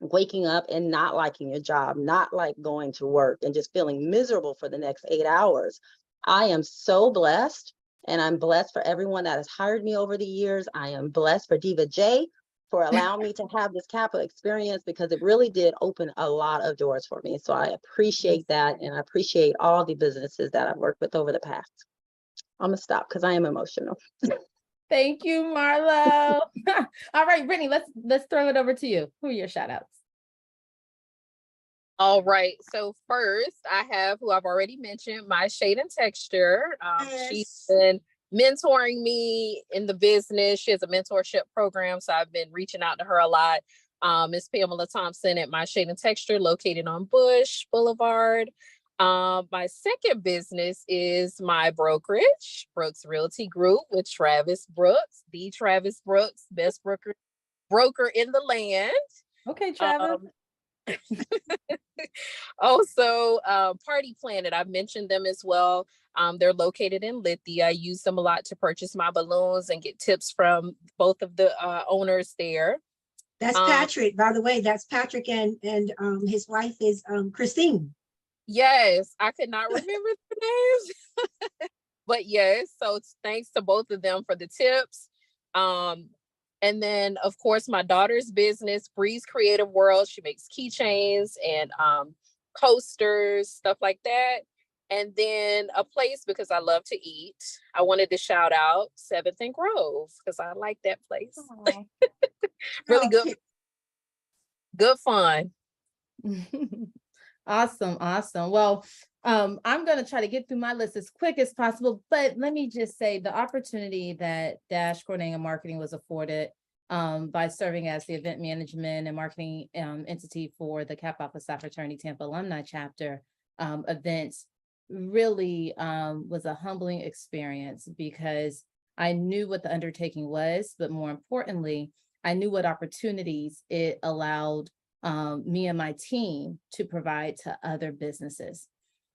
waking up and not liking your job, not like going to work and just feeling miserable for the next 8 hours. I am so blessed, and I'm blessed for everyone that has hired me over the years. I am blessed for Diva J for allowing me to have this Kappa experience because it really did open a lot of doors for me. So I appreciate that, and I appreciate all the businesses that I've worked with over the past. I'm gonna stop because I am emotional. Thank you, Marlo. All right, Brittany, let's throw it over to you. Who are your shout outs? All right. So first, I have who I've already mentioned, my Shade and Texture. She's been mentoring me in the business. She has a mentorship program, so I've been reaching out to her a lot. Miss Pamela Thompson at my Shade and Texture, located on Bush Boulevard. My second business is my brokerage, Brooks Realty Group, with Travis Brooks, the Travis Brooks, best broker in the land. Okay, Travis. Also, Party Planet, I've mentioned them as well. They're located in Lithia. I use them a lot to purchase my balloons and get tips from both of the owners there. That's Patrick, by the way. That's Patrick and his wife is Christine. Yes, I could not remember the names, but yes. So thanks to both of them for the tips. And then, of course, my daughter's business, Breeze Creative World. She makes keychains and coasters, stuff like that. And then a place, because I love to eat, I wanted to shout out 7th and Grove, because I like that place. Really good fun. Awesome. Well, I'm going to try to get through my list as quick as possible, but let me just say the opportunity that Dash Corning Marketing was afforded by serving as the event management and marketing entity for the Kappa Alpha Psi Fraternity Tampa Alumni Chapter events really was a humbling experience, because I knew what the undertaking was, but more importantly, I knew what opportunities it allowed me and my team to provide to other businesses.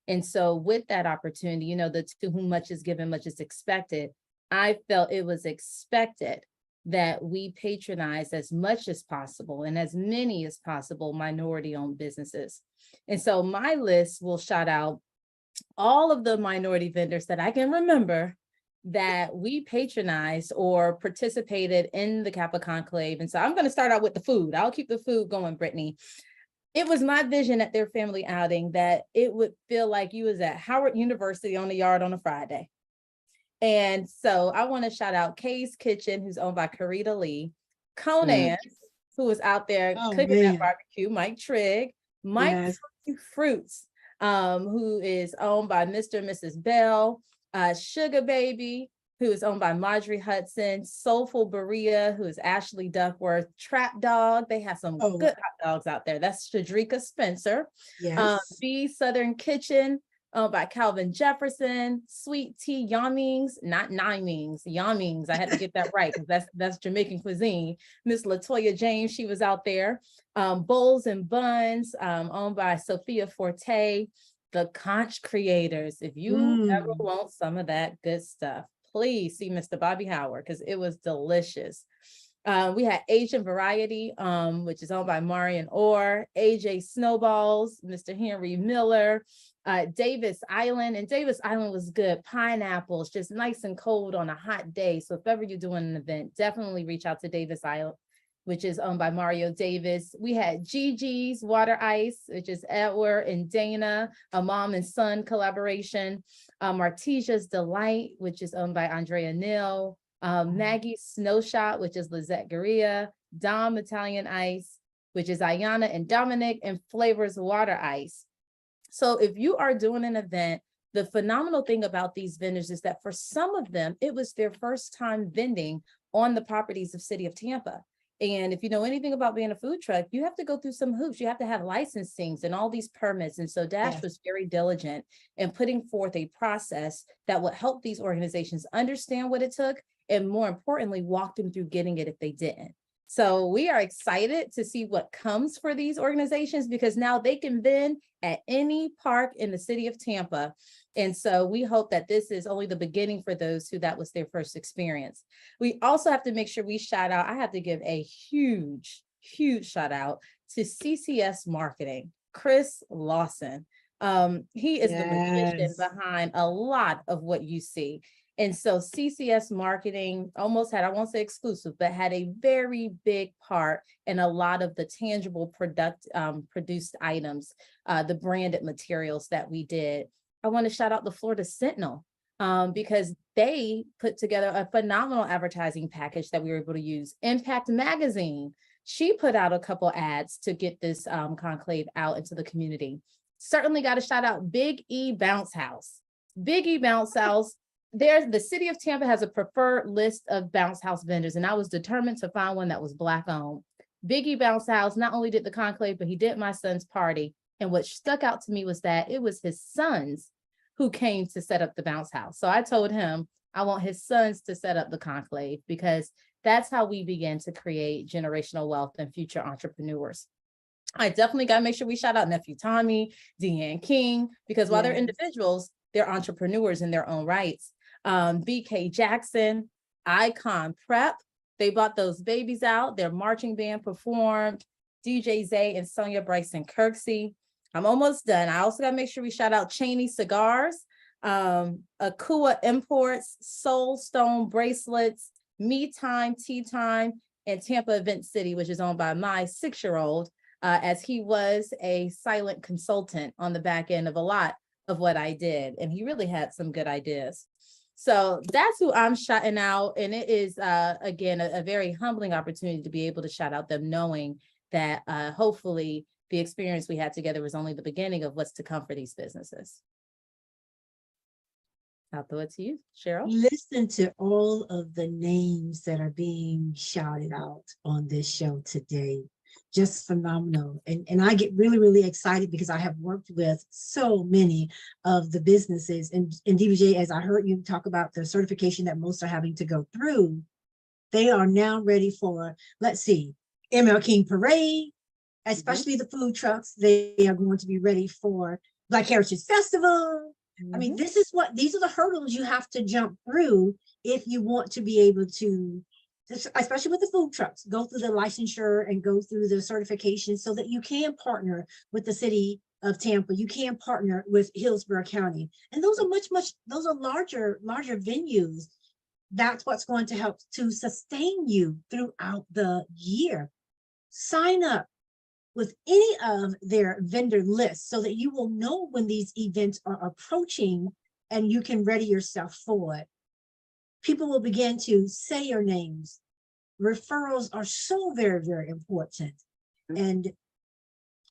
And so with that opportunity, you know, to whom much is given, much is expected, I felt it was expected that we patronize as much as possible and as many as possible minority-owned businesses. And so my list will shout out all of the minority vendors that I can remember that we patronized or participated in the Kappa Conclave. And so I'm going to start out with the food. I'll keep the food going, Brittany. It was my vision at their family outing that it would feel like you was at Howard University on the yard on a Friday. And so I want to shout out Kay's Kitchen, who's owned by Karita Lee, Conan, who was out there cooking that barbecue, Mike Trigg, Mike Fruits, who is owned by Mr. and Mrs. Bell, Sugar Baby, who is owned by Marjorie Hudson, Soulful Berea, who is Ashley Duckworth, Trap Dog. They have some good hot dogs out there. That's Shadrika Spencer. B Southern Kitchen, by Calvin Jefferson, Sweet Tea Yamings, not Nimings, Yamings. I had to get that right because that's Jamaican cuisine. Miss Latoya James, she was out there. Bowls and Buns, owned by Sophia Forte. The Conch Creators. If you ever want some of that good stuff, please see Mr. Bobby Howard, because it was delicious. We had Asian Variety, which is owned by Marion Orr, AJ Snowballs, Mr. Henry Miller, Davis Island, and Davis Island was good. Pineapples, just nice and cold on a hot day. So if ever you're doing an event, definitely reach out to Davis Island, which is owned by Mario Davis. We had Gigi's Water Ice, which is Edward and Dana, a mom and son collaboration. Martesia's Delight, which is owned by Andrea Neal. Maggie's Snow Shop, which is Lizette Garia. Dom Italian Ice, which is Ayana and Dominic, and Flavors Water Ice. So if you are doing an event, the phenomenal thing about these vendors is that for some of them, it was their first time vending on the properties of City of Tampa. And if you know anything about being a food truck, you have to go through some hoops. You have to have licensings and all these permits. And so Dash was very diligent in putting forth a process that would help these organizations understand what it took, and more importantly, walk them through getting it if they didn't. So we are excited to see what comes for these organizations, because now they can vend at any park in the city of Tampa. And so we hope that this is only the beginning for those who that was their first experience. We also have to make sure we shout out, I have to give a huge shout out to CCS Marketing, Chris Lawson. He is the magician behind a lot of what you see. And so CCS Marketing almost had, I won't say exclusive, but had a very big part in a lot of the tangible produced items, the branded materials that we did. I want to shout out the Florida Sentinel because they put together a phenomenal advertising package that we were able to use. Impact Magazine, she put out a couple ads to get this conclave out into the community. Certainly got to shout out Big E Bounce House. Big E Bounce House. The city of Tampa has a preferred list of bounce house vendors, and I was determined to find one that was Black owned. Biggie Bounce House not only did the conclave, but he did my son's party. And what stuck out to me was that it was his sons who came to set up the bounce house. So I told him I want his sons to set up the conclave, because that's how we begin to create generational wealth and future entrepreneurs. I definitely got to make sure we shout out Nephew Tommy, Deanne King, because while they're individuals, they're entrepreneurs in their own rights. BK Jackson, Icon Prep, they bought those babies out. Their marching band performed. DJ Zay and Sonia Bryson Kirksey. I'm almost done. I also got to make sure we shout out Cheney Cigars, Akua Imports, Soul Stone Bracelets, Me Time, Tea Time, in Tampa Event City, which is owned by my 6-year-old, as he was a silent consultant on the back end of a lot of what I did. And he really had some good ideas. So that's who I'm shouting out. And it is, again, a very humbling opportunity to be able to shout out them, knowing that hopefully the experience we had together was only the beginning of what's to come for these businesses. I'll throw it to you, Cheryl. Listen to all of the names that are being shouted out on this show today. Just phenomenal. And I get really, really excited because I have worked with so many of the businesses. And DBJ, as I heard you talk about the certification that most are having to go through, they are now ready for, let's see, ML King Parade, especially the food trucks. They are going to be ready for Black Heritage Festival. I mean, these are the hurdles you have to jump through if you want to be able to, especially with the food trucks, go through the licensure and go through the certification so that you can partner with the city of Tampa. You can partner with Hillsborough County. And those are larger venues. That's what's going to help to sustain you throughout the year. Sign up with any of their vendor lists so that you will know when these events are approaching and you can ready yourself for it. People will begin to say your names. Referrals are so very, very important. And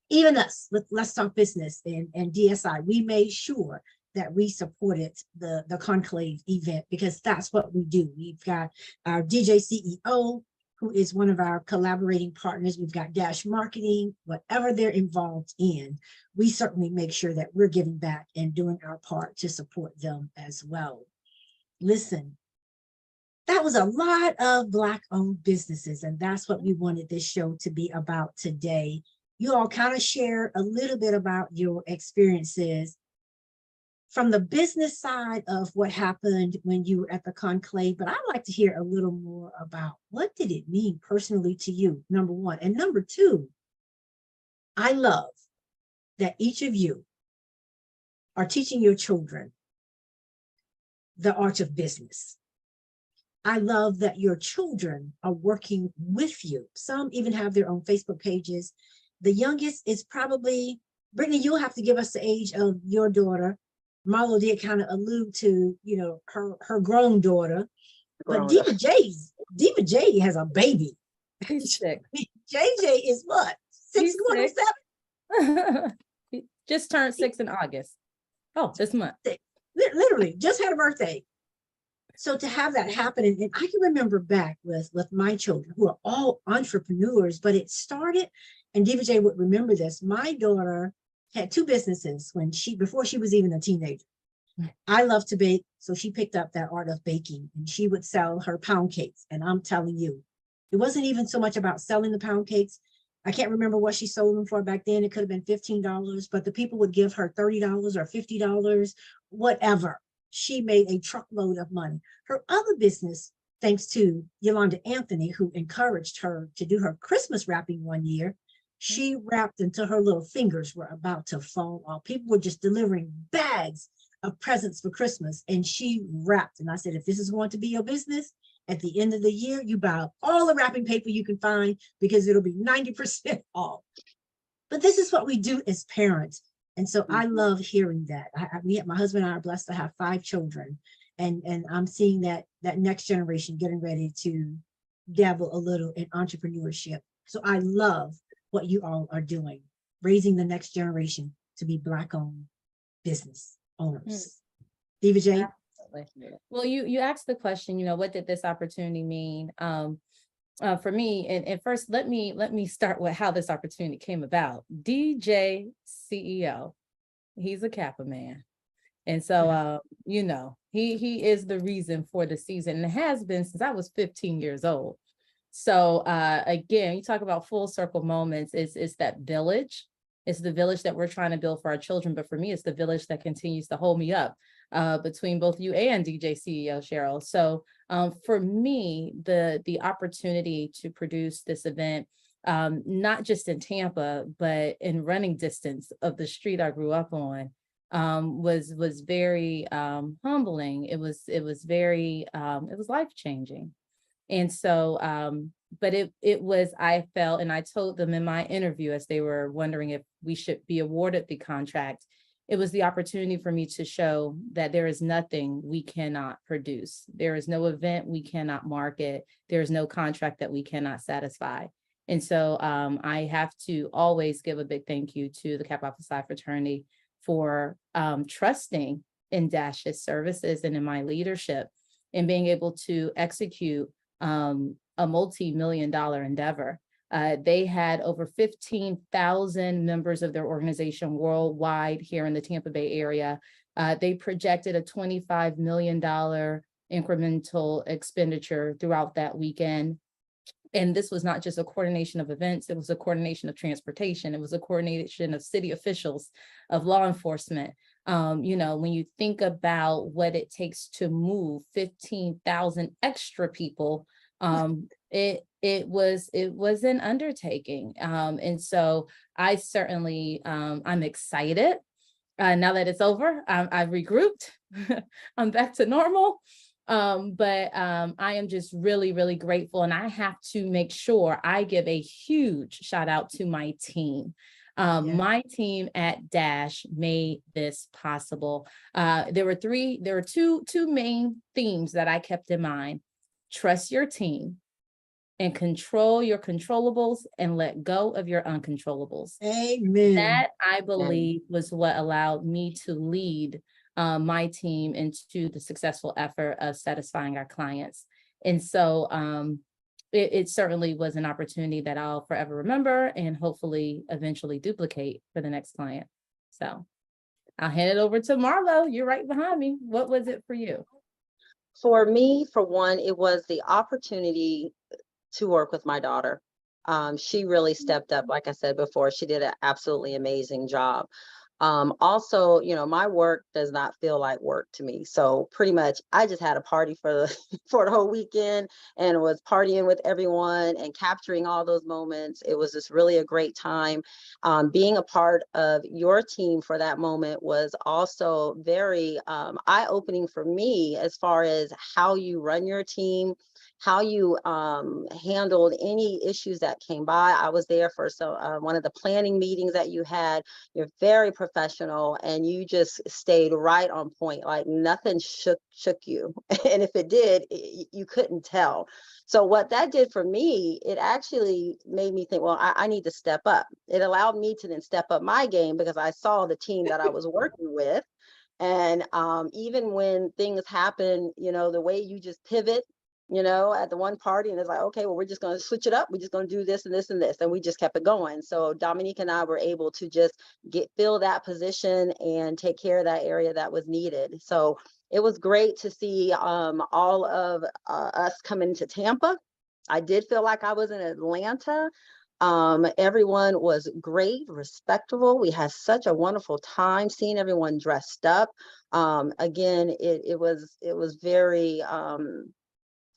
even us with Let's Talk Business and DSI, we made sure that we supported the Conclave event because that's what we do. We've got our DJ CEO, who is one of our collaborating partners. We've got Dash Marketing, whatever they're involved in, we certainly make sure that we're giving back and doing our part to support them as well. Listen, that was a lot of Black-owned businesses, and that's what we wanted this show to be about today. You all kind of share a little bit about your experiences from the business side of what happened when you were at the conclave, but I'd like to hear a little more about what did it mean personally to you, number one. And number two, I love that each of you are teaching your children the art of business. I love that your children are working with you. Some even have their own Facebook pages. The youngest is probably, Brittany, you'll have to give us the age of your daughter. Marlo did kind of allude to, you know, her grown daughter, but Diva J has a baby. He's 6. JJ is what? 6 going on 7? Just turned 6 in August. Oh, this month. Literally, just had a birthday. So to have that happen, and I can remember back with my children who are all entrepreneurs, but it started, and Diva J would remember this. My daughter had 2 businesses before she was even a teenager. I love to bake, so she picked up that art of baking, and she would sell her pound cakes. And I'm telling you, it wasn't even so much about selling the pound cakes. I can't remember what she sold them for back then. It could have been $15, but the people would give her $30 or $50, whatever. She made a truckload of money. Her other business, thanks to Yolanda Anthony, who encouraged her to do her Christmas wrapping one year, she wrapped until her little fingers were about to fall off. People were just delivering bags of presents for Christmas, and she wrapped. And I said, if this is going to be your business, at the end of the year, you buy all the wrapping paper you can find because it'll be 90% off. But this is what we do as parents. And so I love hearing that. My husband and I are blessed to have 5 children. And I'm seeing that next generation getting ready to dabble a little in entrepreneurship. So I love what you all are doing, raising the next generation to be Black-owned business owners. Diva J? Absolutely. Well, you asked the question, you know, what did this opportunity mean for me? And first, let me start with how this opportunity came about. DJ CEO, he's a Kappa man. And so, you know, he is the reason for the season, and it has been since I was 15 years old. So again, you talk about full circle moments, it's that village. It's the village that we're trying to build for our children. But for me, it's the village that continues to hold me up between both you and DJ CEO Cheryl. So for me, the opportunity to produce this event, not just in Tampa, but in running distance of the street I grew up on, was very humbling. It was very, it was life-changing. And so But I felt, and I told them in my interview as they were wondering if we should be awarded the contract, it was the opportunity for me to show that there is nothing we cannot produce. There is no event we cannot market. There is no contract that we cannot satisfy. And so I have to always give a big thank you to the Kappa Alpha Psi fraternity for trusting in Dash's services and in my leadership and being able to execute a multi-million-dollar endeavor. They had over 15,000 members of their organization worldwide here in the Tampa Bay area. They projected a $25 million incremental expenditure throughout that weekend. And this was not just a coordination of events, it was a coordination of transportation. It was a coordination of city officials, of law enforcement. You know, when you think about what it takes to move 15,000 extra people, it was an undertaking. And so I certainly, I'm excited. Now that it's over, I've regrouped, I'm back to normal. But I am just really, really grateful. And I have to make sure I give a huge shout out to my team. My team at Dash made this possible. There were two main themes that I kept in mind. Trust your team and control your controllables and let go of your uncontrollables. Amen. That, I believe, was what allowed me to lead my team into the successful effort of satisfying our clients. And so it certainly was an opportunity that I'll forever remember and hopefully eventually duplicate for the next client. So I'll hand it over to Marlo. You're right behind me. What was it for you? For me, for one, it was the opportunity to work with my daughter. She really stepped up. Like I said before, she did an absolutely amazing job. Also, you know, my work does not feel like work to me. So pretty much I just had a party for the for the whole weekend and was partying with everyone and capturing all those moments. It was just really a great time. Being a part of your team for that moment was also very eye-opening for me as far as how you run your team, how you handled any issues that came by. I was there for one of the planning meetings that you had. You're very professional and you just stayed right on point, like nothing shook you. And if it did, you couldn't tell. So what that did for me, it actually made me think, well, I need to step up. It allowed me to then step up my game because I saw the team that I was working with. And even when things happen, you know, the way you just pivot, you know, at the one party, and it's like, okay, well, we're just going to switch it up. We're just going to do this and this and this. And we just kept it going. So Dominique and I were able to just fill that position and take care of that area that was needed. So it was great to see all of us coming to Tampa. I did feel like I was in Atlanta. Everyone was great, respectable. We had such a wonderful time seeing everyone dressed up. Again, it was very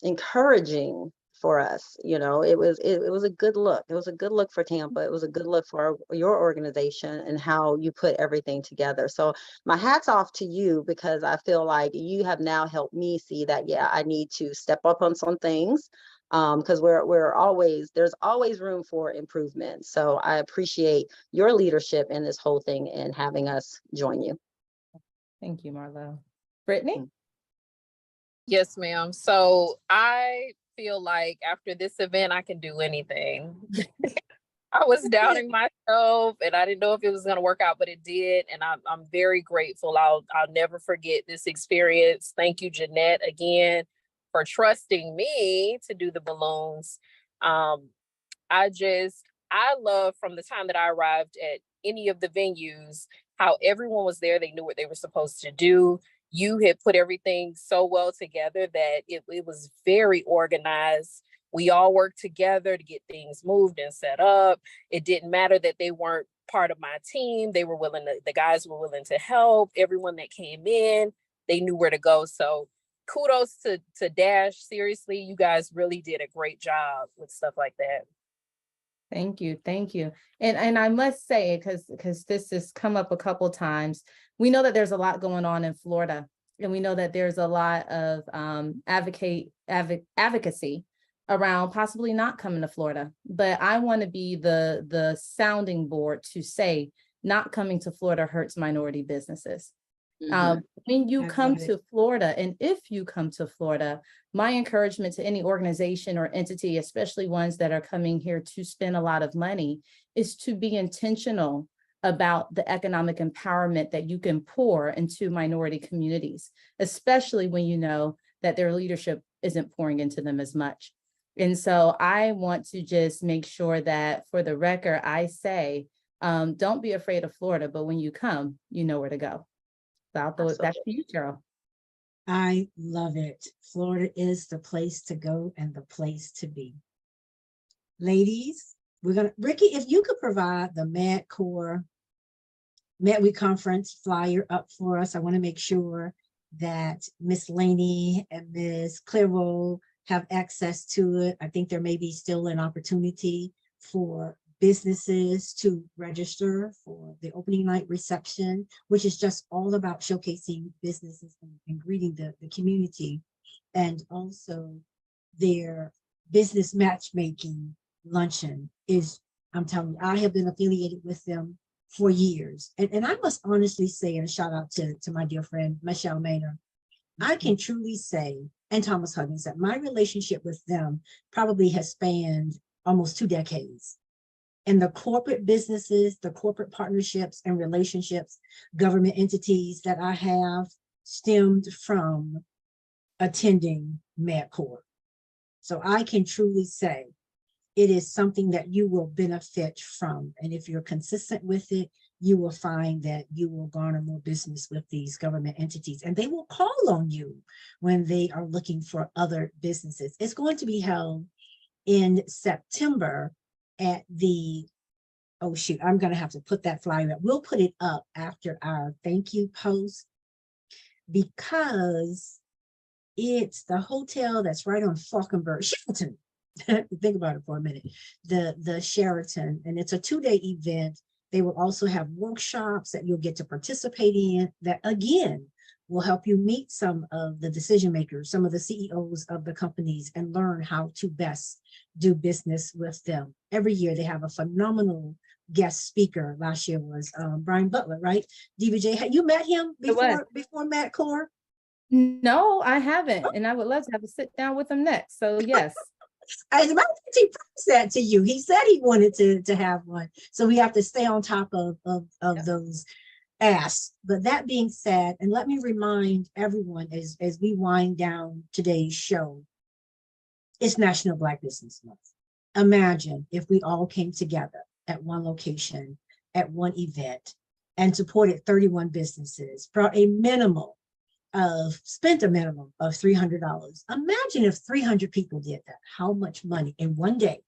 encouraging for us. You know, it was a good look. It was a good look for Tampa. It was a good look for your organization and how you put everything together. So my hat's off to you, because I feel like you have now helped me see that, yeah, I need to step up on some things, because there's always room for improvement. So I appreciate your leadership in this whole thing and having us join you. Thank you, Marlo. Brittany? Yes, ma'am. So I feel like after this event, I can do anything. I was doubting myself and I didn't know if it was going to work out, but it did. And I'm very grateful. I'll never forget this experience. Thank you, Jeanette, again, for trusting me to do the balloons. I love, from the time that I arrived at any of the venues, how everyone was there. They knew what they were supposed to do. You had put everything so well together that it was very organized. We all worked together to get things moved and set up. It didn't matter that they weren't part of my team. They were the guys were willing to help. Everyone that came in, they knew where to go. So kudos to Dash. Seriously, you guys really did a great job with stuff like that. Thank you. Thank you. And I must say, because this has come up a couple times, we know that there's a lot going on in Florida, and we know that there's a lot of advocacy around possibly not coming to Florida. But I want to be the sounding board to say not coming to Florida hurts minority businesses. When you come to Florida, and if you come to Florida, my encouragement to any organization or entity, especially ones that are coming here to spend a lot of money, is to be intentional about the economic empowerment that you can pour into minority communities, especially when you know that their leadership isn't pouring into them as much. And so I want to just make sure that for the record, I say, don't be afraid of Florida, but when you come, you know where to go. So I'll throw it back to you, Cheryl. I love it. Florida is the place to go and the place to be. Ladies, Ricky, if you could provide the MadCore MadWeek Conference flyer up for us, I want to make sure that Miss Laney and Ms. Clairvaux have access to it. I think there may be still an opportunity for businesses to register for the opening night reception, which is just all about showcasing businesses and greeting the community, and also their business matchmaking luncheon is, I'm telling you, I have been affiliated with them for years. And I must honestly say, and a shout out to my dear friend, Michelle Maynard, I can truly say, and Thomas Huggins, that my relationship with them probably has spanned almost 2 decades. And the corporate businesses, the corporate partnerships and relationships, government entities that I have stemmed from attending MadCore. So I can truly say it is something that you will benefit from. And if you're consistent with it, you will find that you will garner more business with these government entities, and they will call on you when they are looking for other businesses. It's going to be held in September at the, oh shoot, I'm going to have to put that flyer up. We'll put it up after our thank you post, because it's the hotel that's right on Falkenberg, Sheraton. Think about it for a minute. The Sheraton, and it's a 2-day event. They will also have workshops that you'll get to participate in that, again, will help you meet some of the decision makers, some of the CEOs of the companies, and learn how to best do business with them. Every year they have a phenomenal guest speaker. Last year was Brian Butler, right? DBJ, had you met him before MadCore? No, I haven't. And I would love to have a sit down with him next. So yes. As a matter of fact, he promised that to you. He said he wanted to have one. So we have to stay on top of those asks. But that being said, and let me remind everyone as we wind down today's show, it's National Black Business Month. Imagine if we all came together at one location, at one event, and supported 31 businesses, brought spent a minimum of $300. Imagine if 300 people did that, how much money in one day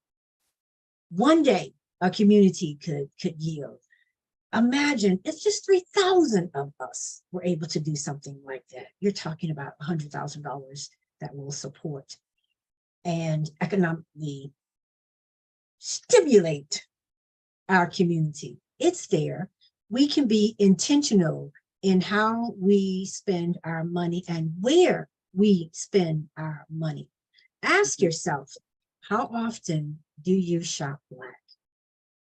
a community could yield. Imagine if just 3,000 of us were able to do something like that. You're talking about $100,000 that will support and economically stimulate our community. It's there. We can be intentional in how we spend our money and where we spend our money. Ask yourself, how often do you shop Black?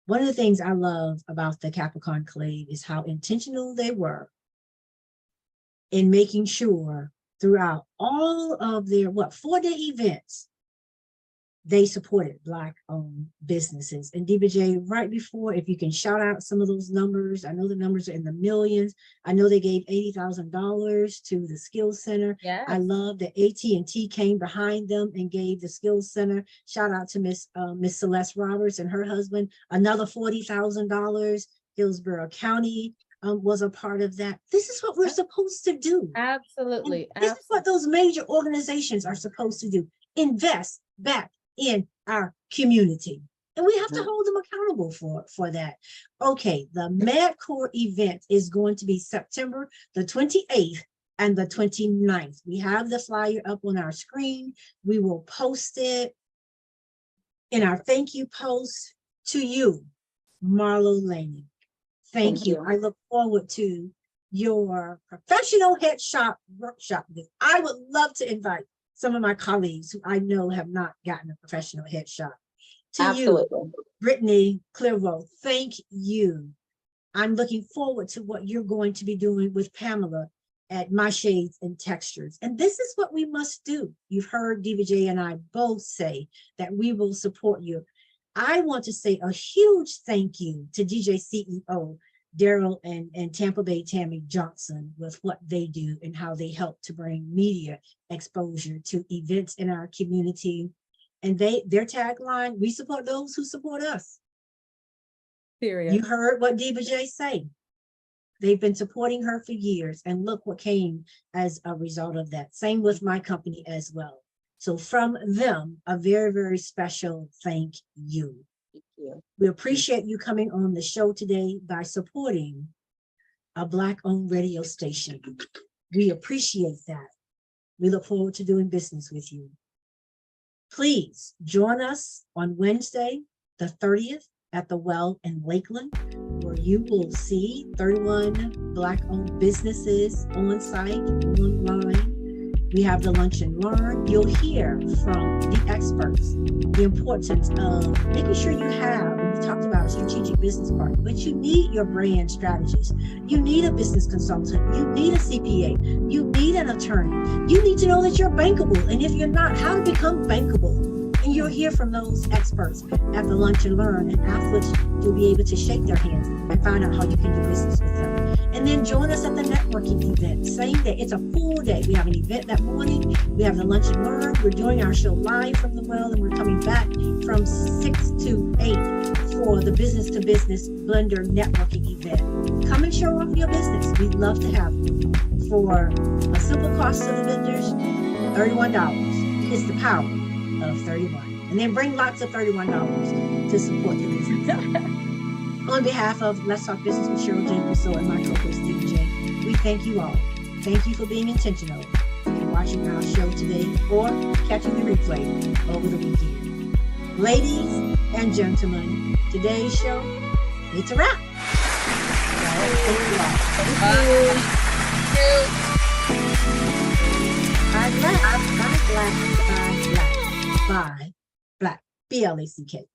One of the things I love about the Capricorn Clave is how intentional they were in making sure throughout all of their 4-day events, they supported Black-owned businesses. And DBJ, right before, if you can shout out some of those numbers, I know the numbers are in the millions. I know they gave $80,000 to the Skills Center. Yes. I love that AT&T came behind them and gave the Skills Center. Shout out to Miss Celeste Roberts and her husband, another $40,000. Hillsborough County was a part of that. This is what we're supposed to do. Absolutely. This is what those major organizations are supposed to do. Invest back in our community. And we have to hold them accountable for that. Okay, the MadCore event is going to be September the 28th and the 29th. We have the flyer up on our screen. We will post it in our thank you post to you, Marlo Laney. Thank you. I look forward to your professional headshot workshop. I would love to invite some of my colleagues who I know have not gotten a professional headshot. To Absolutely. you, Brittany Clearwell, thank you. I'm looking forward to what you're going to be doing with Pamela at My Shades and Textures. And this is what we must do. You've heard Diva J and I both say that we will support you. I want to say a huge thank you to DJ CEO Daryl and Tampa Bay Tammy Johnson with what they do and how they help to bring media exposure to events in our community. And their tagline, we support those who support us. Period. You heard what Diva J say. They've been supporting her for years, and look what came as a result of that. Same with my company as well. So from them, a very, very special thank you. Thank you. We appreciate you coming on the show today by supporting a Black-owned radio station. We appreciate that. We look forward to doing business with you. Please join us on Wednesday, the 30th, at the Well in Lakeland, where you will see 31 Black-owned businesses on site, online. We have the Lunch and Learn. You'll hear from the experts the importance of making sure you have, and we talked about a strategic business partner, but you need your brand strategist. You need a business consultant. You need a CPA. You need an attorney. You need to know that you're bankable. And if you're not, how to become bankable. And you'll hear from those experts at the Lunch and Learn, and afterwards you'll be able to shake their hands and find out how you can do business with them. And then join us at the networking event, same day. It's a full day. We have an event that morning. We have the Lunch and Learn. We're doing our show live from the Well, and we're coming back from 6 to 8 for the Business to Business Blender networking event. Come and show off your business. We'd love to have you. For a simple cost to the vendors, $31. It's the power of 31. And then bring lots of $31 to support the business. On behalf of Let's Talk Business with Cheryl J. Rousseau and my co-host Diva J, we thank you all. Thank you for being intentional and watching our show today or catching the replay over the weekend. Ladies and gentlemen, today's show, it's a wrap. Thank you all. Bye, black. Bye, black. Bye, black. Bye, black. BLACK.